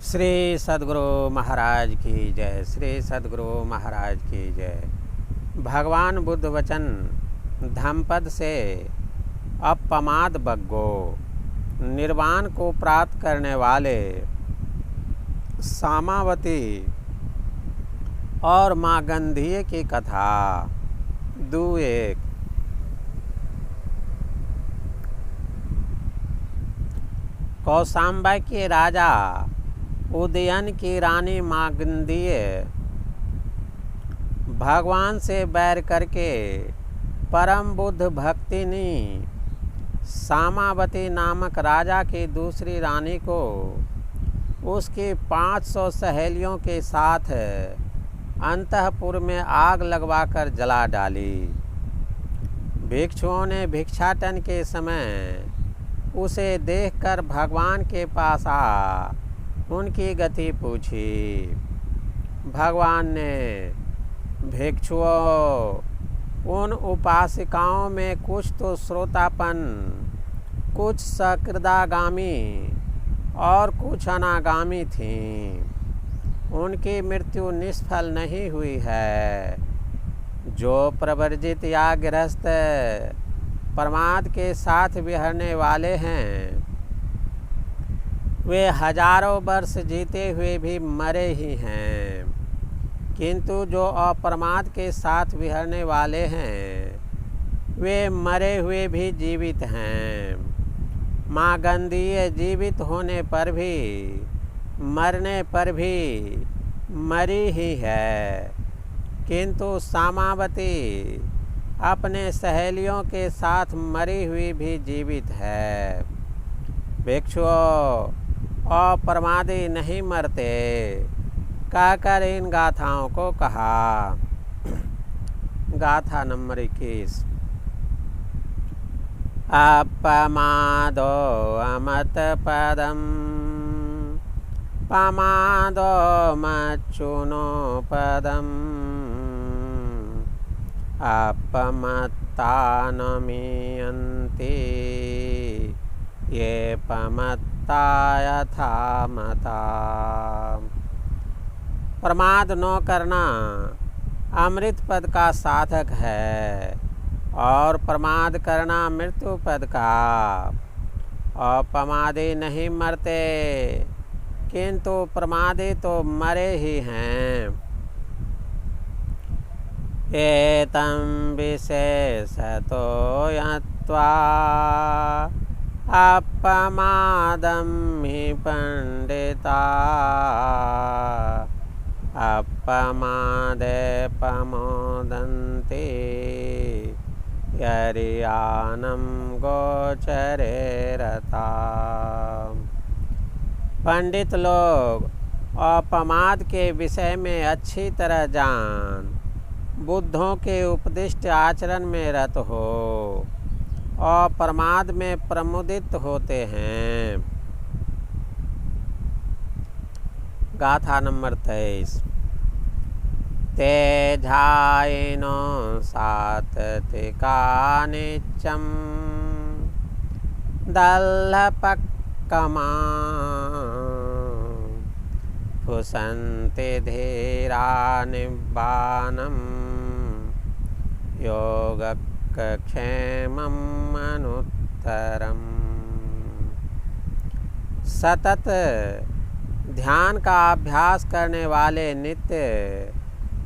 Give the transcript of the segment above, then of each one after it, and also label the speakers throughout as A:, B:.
A: श्री सद्गुरु महाराज की जय। श्री सद्गुरु महाराज की जय। भगवान बुद्ध वचन धम्मपद से अपमाद बग्गो निर्वाण को प्राप्त करने वाले सामावती और माँ गंधीय की कथा। 2:1 कौशाम्बा के राजा उदयन की रानी मागंधीय भगवान से बैर करके परम बुद्ध भक्तिनी सामावती नामक राजा की दूसरी रानी को उसकी 500 सहेलियों के साथ अंतःपुर में आग लगवाकर जला डाली। भिक्षुओं ने भिक्षाटन के समय उसे देखकर भगवान के पास आ उनकी गति पूछी। भगवान ने भिक्षुओं उन उपासिकाओं में कुछ तो श्रोतापन, कुछ सकृदागामी और कुछ अनागामी थीं। उनकी मृत्यु निष्फल नहीं हुई है। जो प्रवर्जित या गृहस्थ प्रमाद के साथ विहरने वाले हैं वे हजारों वर्ष जीते हुए भी मरे ही हैं, किंतु जो अप्रमाद के साथ विहरने वाले हैं वे मरे हुए भी जीवित हैं। माँ गंधीय जीवित होने पर भी मरने पर भी मरी ही है, किंतु सामावती अपने सहेलियों के साथ मरी हुई भी जीवित है। भिक्षुओं अप्रमादी नहीं मरते कहकर इन गाथाओं को कहा। गाथा नंबर 21। अपमादो अमत पदम पमादो मच्चुनो पदम अपमत्तानमीयन्ति ये पमत्ता यथा मता। प्रमाद न करना अमृत पद का साधक है और प्रमाद करना मृत्यु पद का। अपमादी नहीं मरते, किंतु प्रमादी तो मरे ही हैं। एतं विशेषतो यत्वा अपमादं हि पंडिता अपमादे प्रमोदन्ति यरियानं गोचरे रता। पंडित लोग अपमाद के विषय में अच्छी तरह जान बुद्धों के उपदिष्ट आचरण में रत हो और प्रमाद में प्रमुदित होते हैं। गाथा नंबर 23। तेजायिनो सात्विका नित्यं दल्लपक्कमा फुसन्ति धीरा निब्बानं योगक्षेमं अनुत्तरम्। सतत ध्यान का अभ्यास करने वाले नित्य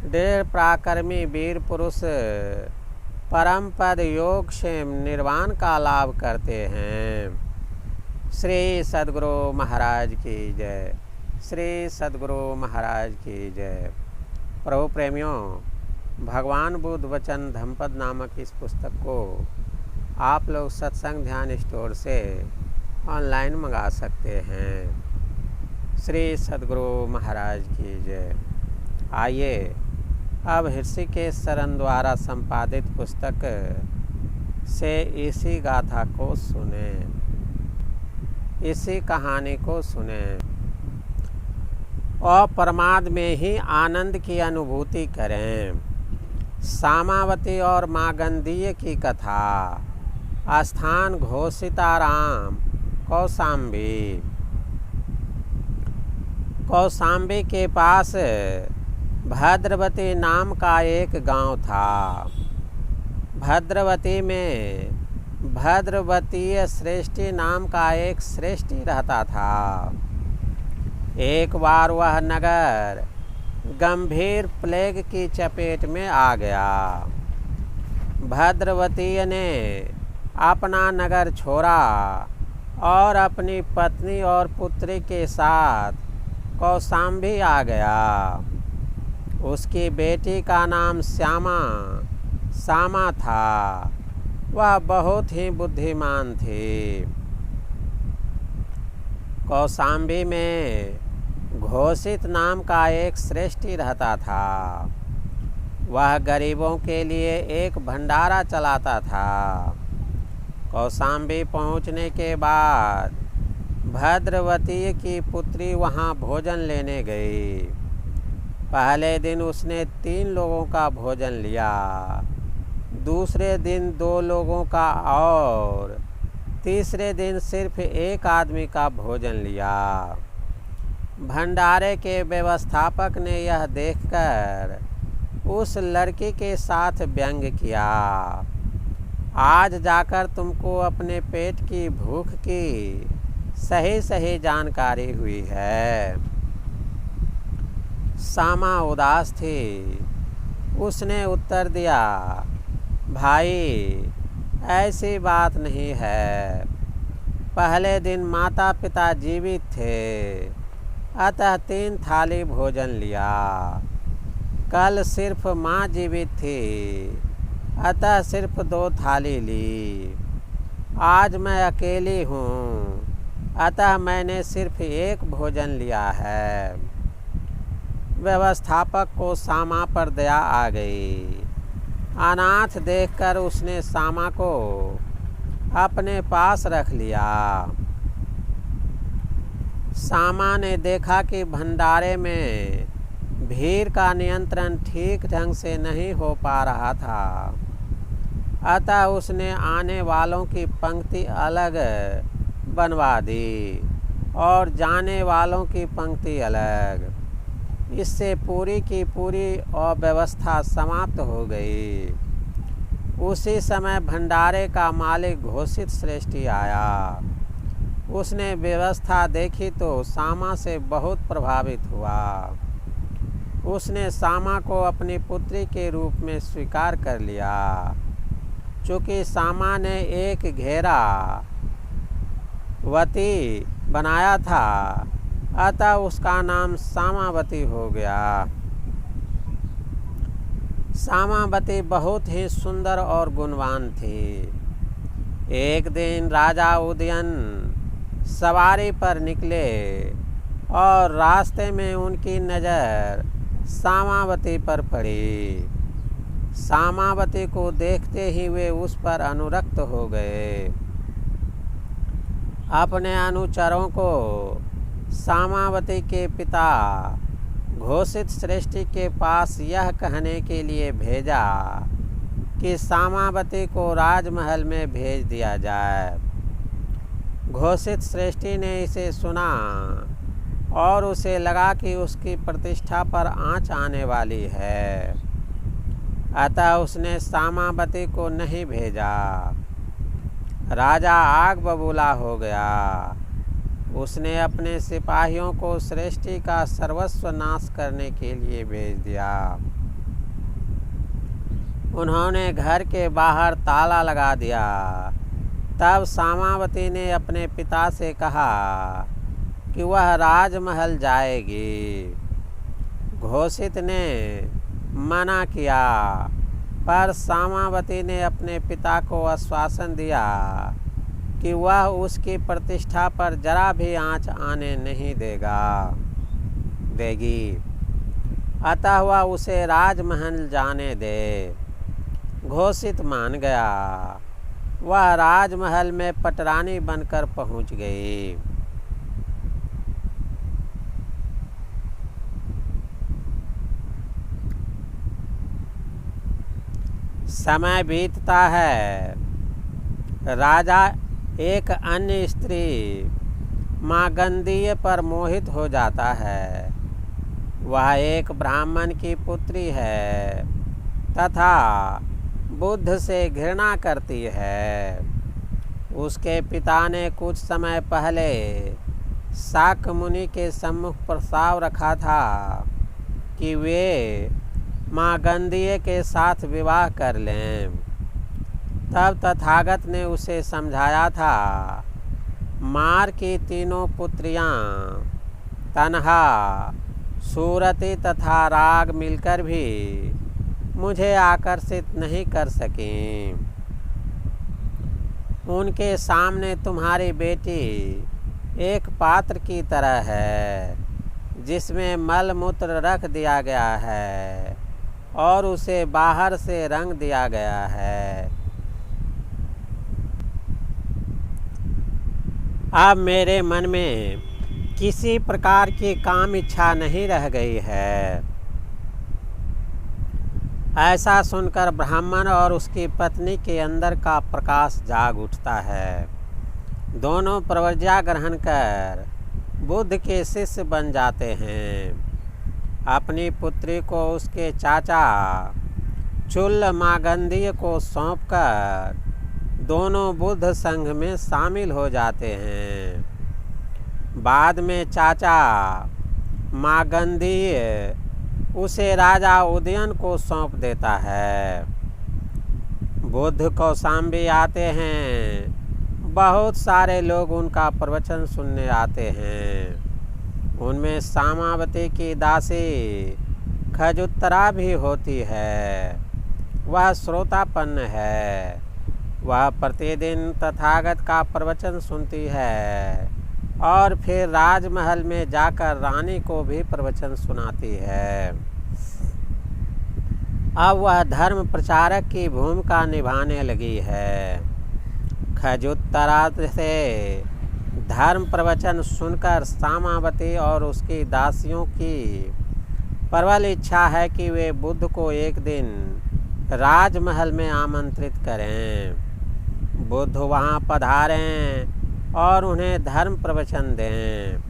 A: दृढ़ पराक्रमी वीर पुरुष परम पद योग से निर्वाण का लाभ करते हैं। श्री सद्गुरु महाराज की जय। श्री सद्गुरु महाराज की जय। प्रभु प्रेमियों, भगवान बुद्ध वचन धम्मपद नामक इस पुस्तक को आप लोग सत्संग ध्यान स्टोर से ऑनलाइन मंगा सकते हैं। श्री सद्गुरु महाराज की जय। आइए अब ऋषिकेश शरण द्वारा संपादित पुस्तक से इसी गाथा को सुने, इसी कहानी को सुने और प्रमाद में ही आनंद की अनुभूति करें। सामावती और माँ गंधीय की कथा। स्थान घोषिताराम कौशाम्बी। कौशाम्बी के पास भद्रवती नाम का एक गांव था। भद्रवती में भद्रवतीय श्रेष्ठी नाम का एक श्रेष्ठी रहता था। एक बार वह नगर गंभीर प्लेग की चपेट में आ गया। भद्रवती ने अपना नगर छोड़ा और अपनी पत्नी और पुत्री के साथ कौशाम्बी आ गया। उसकी बेटी का नाम श्यामा था। वह बहुत ही बुद्धिमान थी। कौशाम्बी में घोषित नाम का एक श्रेष्ठी रहता था। वह गरीबों के लिए एक भंडारा चलाता था। कौशाम्बी पहुंचने के बाद भद्रवती की पुत्री वहां भोजन लेने गई। पहले दिन उसने 3 लोगों का भोजन लिया, दूसरे दिन 2 लोगों का और तीसरे दिन सिर्फ 1 आदमी का भोजन लिया। भंडारे के व्यवस्थापक ने यह देखकर उस लड़की के साथ व्यंग किया। आज जाकर तुमको अपने पेट की भूख की सही जानकारी हुई है। श्यामा उदास थी। उसने उत्तर दिया, भाई ऐसी बात नहीं है। पहले दिन माता पिता जीवित थे, अतः 3 थाली भोजन लिया। कल सिर्फ माँ जीवित थी, अतः सिर्फ 2 थाली ली। आज मैं अकेली हूँ, अतः मैंने सिर्फ 1 भोजन लिया है। व्यवस्थापक को श्यामा पर दया आ गई। अनाथ देखकर उसने श्यामा को अपने पास रख लिया। श्यामा ने देखा कि भंडारे में भीड़ का नियंत्रण ठीक ढंग से नहीं हो पा रहा था, अतः उसने आने वालों की पंक्ति अलग बनवा दी और जाने वालों की पंक्ति अलग। इससे पूरी की पूरी अव्यवस्था समाप्त हो गई। उसी समय भंडारे का मालिक घोषित श्रेष्ठी आया। उसने व्यवस्था देखी तो श्यामा से बहुत प्रभावित हुआ। उसने श्यामा को अपनी पुत्री के रूप में स्वीकार कर लिया। चूँकि श्यामा ने एक घेरा वती बनाया था, अतः उसका नाम श्यामावती हो गया। श्यामावती बहुत ही सुंदर और गुणवान थी। एक दिन राजा उदयन सवारी पर निकले और रास्ते में उनकी नज़र श्यामावती पर पड़ी। श्यामावती को देखते ही वे उस पर अनुरक्त हो गए। अपने अनुचरों को श्यामावती के पिता घोषित श्रेष्ठी के पास यह कहने के लिए भेजा कि श्यामावती को राजमहल में भेज दिया जाए। घोषित श्रेष्ठी ने इसे सुना और उसे लगा कि उसकी प्रतिष्ठा पर आँच आने वाली है, अतः उसने श्यामावती को नहीं भेजा। राजा आग बबूला हो गया। उसने अपने सिपाहियों को श्रेष्ठी का सर्वस्व नाश करने के लिए भेज दिया। उन्होंने घर के बाहर ताला लगा दिया। तब श्यामावती ने अपने पिता से कहा कि वह राजमहल जाएगी। घोषित ने मना किया, पर श्यामावती ने अपने पिता को आश्वासन दिया कि वह उसकी प्रतिष्ठा पर जरा भी आँच आने नहीं देगी। अतः वह उसे राजमहल जाने दे। घोषित मान गया। वह राजमहल में पटरानी बनकर पहुंच गई। समय बीतता है। राजा एक अन्य स्त्री मागंधीय पर मोहित हो जाता है। वह एक ब्राह्मण की पुत्री है तथा बुद्ध से घृणा करती है। उसके पिता ने कुछ समय पहले शाक्य मुनि के सम्मुख प्रस्ताव रखा था कि वे मागंधीय के साथ विवाह कर लें। तब तथागत ने उसे समझाया था, मार की तीनों पुत्रियां तन्हा, सूरति तथा राग मिलकर भी मुझे आकर्षित नहीं कर सकीं। उनके सामने तुम्हारी बेटी एक पात्र की तरह है जिसमें मल मूत्र रख दिया गया है और उसे बाहर से रंग दिया गया है। अब मेरे मन में किसी प्रकार की काम इच्छा नहीं रह गई है। ऐसा सुनकर ब्राह्मण और उसकी पत्नी के अंदर का प्रकाश जाग उठता है। दोनों प्रव्रज्ञा ग्रहण कर बुद्ध के शिष्य बन जाते हैं। अपनी पुत्री को उसके चाचा चुल्ल मागंधीय को सौंपकर दोनों बुद्ध संघ में शामिल हो जाते हैं। बाद में चाचा मागंधीय उसे राजा उदयन को सौंप देता है। बुद्ध कौशाम्बी आते हैं। बहुत सारे लोग उनका प्रवचन सुनने आते हैं। उनमें सामावती की दासी खजुत्तरा भी होती है। वह श्रोतापन्न है। वह प्रतिदिन तथागत का प्रवचन सुनती है और फिर राजमहल में जाकर रानी को भी प्रवचन सुनाती है। अब वह धर्म प्रचारक की भूमिका निभाने लगी है। खजुत्तरा से धर्म प्रवचन सुनकर सामावती और उसकी दासियों की प्रबल इच्छा है कि वे बुद्ध को एक दिन राजमहल में आमंत्रित करें। बुद्ध वहाँ पधारें और उन्हें धर्म प्रवचन दें।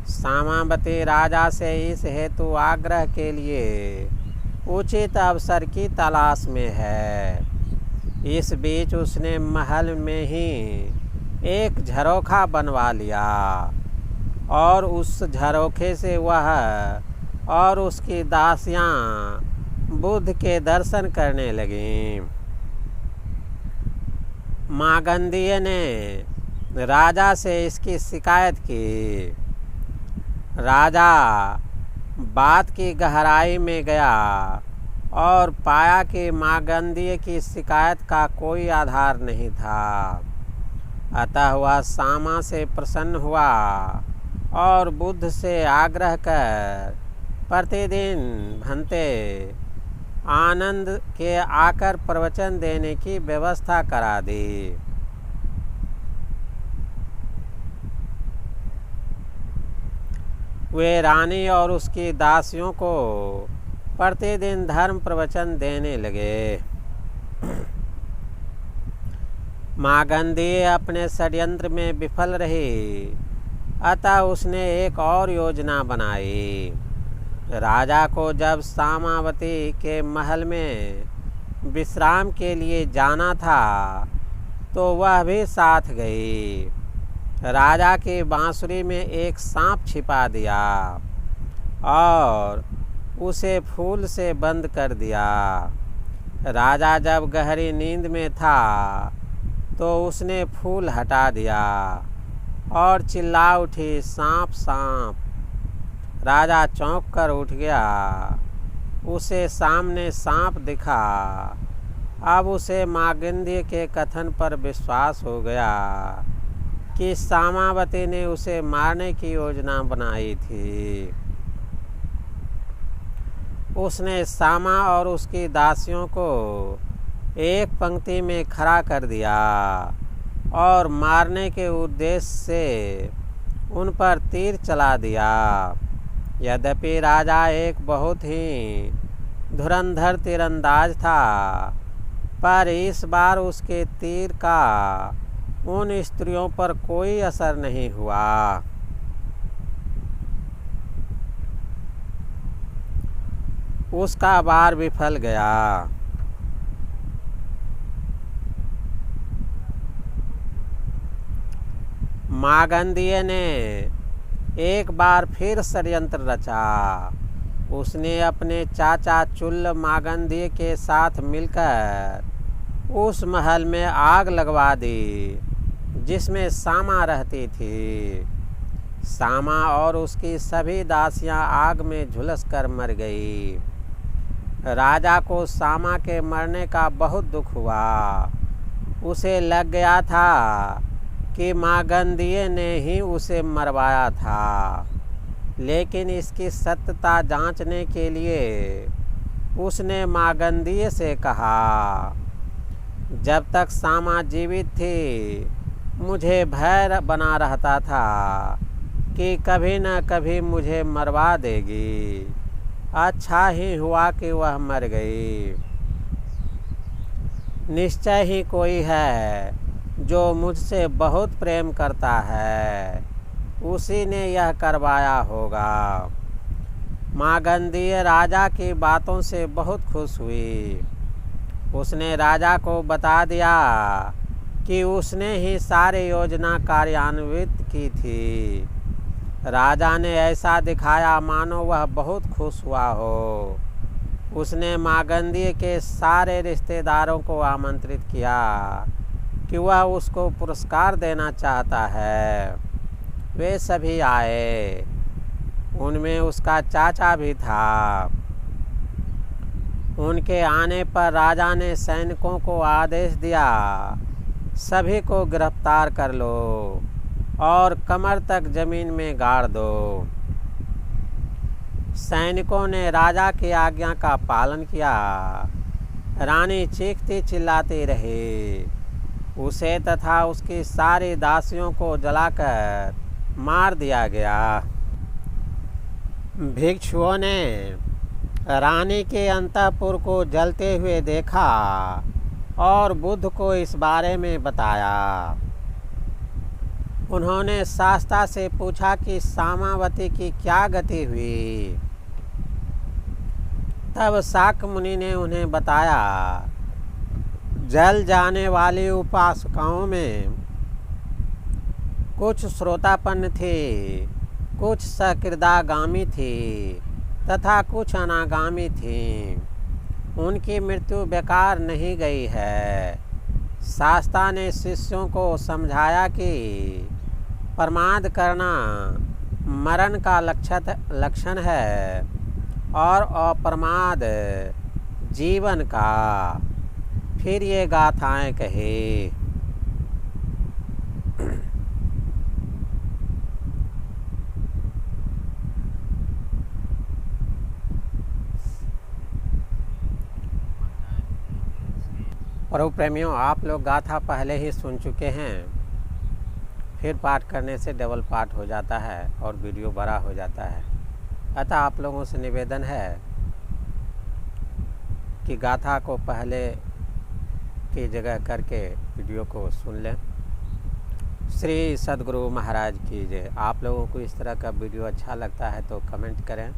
A: सामावती राजा से इस हेतु आग्रह के लिए उचित अवसर की तलाश में है। इस बीच उसने महल में ही एक झरोखा बनवा लिया और उस झरोखे से वह और उसकी दासियां बुद्ध के दर्शन करने लगीं। मागंधीय ने राजा से इसकी शिकायत की। राजा बात की गहराई में गया और पाया कि मागंधीय की शिकायत का कोई आधार नहीं था। अतः वह सामा से प्रसन्न हुआ और बुद्ध से आग्रह कर प्रतिदिन भंते आनंद के आकर प्रवचन देने की व्यवस्था करा दी। वे रानी और उसकी दासियों को प्रतिदिन धर्म प्रवचन देने लगे। मागंधीय अपने षड्यंत्र में विफल रही। अतः उसने एक और योजना बनाई। राजा को जब सामावती के महल में विश्राम के लिए जाना था तो वह भी साथ गई। राजा की बांसुरी में एक सांप छिपा दिया और उसे फूल से बंद कर दिया। राजा जब गहरी नींद में था तो उसने फूल हटा दिया और चिल्ला उठी, सांप सांप। राजा चौंक कर उठ गया। उसे सामने सांप दिखा। अब उसे मागंधीय के कथन पर विश्वास हो गया कि सामावती ने उसे मारने की योजना बनाई थी। उसने सामा और उसकी दासियों को एक पंक्ति में खड़ा कर दिया और मारने के उद्देश्य से उन पर तीर चला दिया। यद्यपि राजा एक बहुत ही धुरंधर तीरंदाज था, पर इस बार उसके तीर का उन स्त्रियों पर कोई असर नहीं हुआ। उसका वार विफल गया। मागंधीय ने एक बार फिर षड्यंत्र रचा। उसने अपने चाचा चुल्ल मागंधीय के साथ मिलकर उस महल में आग लगवा दी जिसमें सामा रहती थी। सामा और उसकी सभी दासियां आग में झुलस कर मर गई। राजा को सामा के मरने का बहुत दुख हुआ। उसे लग गया था कि मागंधीय ने ही उसे मरवाया था, लेकिन इसकी सत्यता जांचने के लिए उसने मागंधीय से कहा, जब तक सामा जीवित थी मुझे भय बना रहता था कि कभी न कभी मुझे मरवा देगी। अच्छा ही हुआ कि वह मर गई। निश्चय ही कोई है जो मुझसे बहुत प्रेम करता है, उसी ने यह करवाया होगा। मागंधीय राजा की बातों से बहुत खुश हुई। उसने राजा को बता दिया कि उसने ही सारी योजना कार्यान्वित की थी। राजा ने ऐसा दिखाया मानो वह बहुत खुश हुआ हो। उसने मागंधीय के सारे रिश्तेदारों को आमंत्रित किया कि वह उसको पुरस्कार देना चाहता है। वे सभी आए, उनमें उसका चाचा भी था। उनके आने पर राजा ने सैनिकों को आदेश दिया, सभी को गिरफ्तार कर लो और कमर तक जमीन में गाड़ दो। सैनिकों ने राजा की आज्ञा का पालन किया। रानी चीखती चिल्लाती रही। उसे तथा उसकी सारी दासियों को जलाकर मार दिया गया। भिक्षुओं ने रानी के अंतःपुर को जलते हुए देखा और बुद्ध को इस बारे में बताया। उन्होंने शास्ता से पूछा कि सामावती की क्या गति हुई। तब शाक्य मुनि ने उन्हें बताया, जल जाने वाली उपासकाओं में कुछ श्रोतापन्न थी, कुछ सकृदागामी थी तथा कुछ अनागामी थी। उनकी मृत्यु बेकार नहीं गई है। शास्ता ने शिष्यों को समझाया कि प्रमाद करना मरण का लक्षण है और अप्रमाद जीवन का। फिर ये गाथाएं कही। प्रभु प्रेमियों, आप लोग गाथा पहले ही सुन चुके हैं। फिर पाठ करने से डबल पाठ हो जाता है और वीडियो बड़ा हो जाता है। अतः आप लोगों से निवेदन है कि गाथा को पहले की जगह करके वीडियो को सुन लें। श्री सद्गुरु महाराज की जय। आप लोगों को इस तरह का वीडियो अच्छा लगता है तो कमेंट करें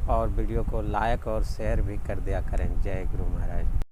A: और वीडियो को लाइक और शेयर भी कर दिया करें। जय गुरु महाराज।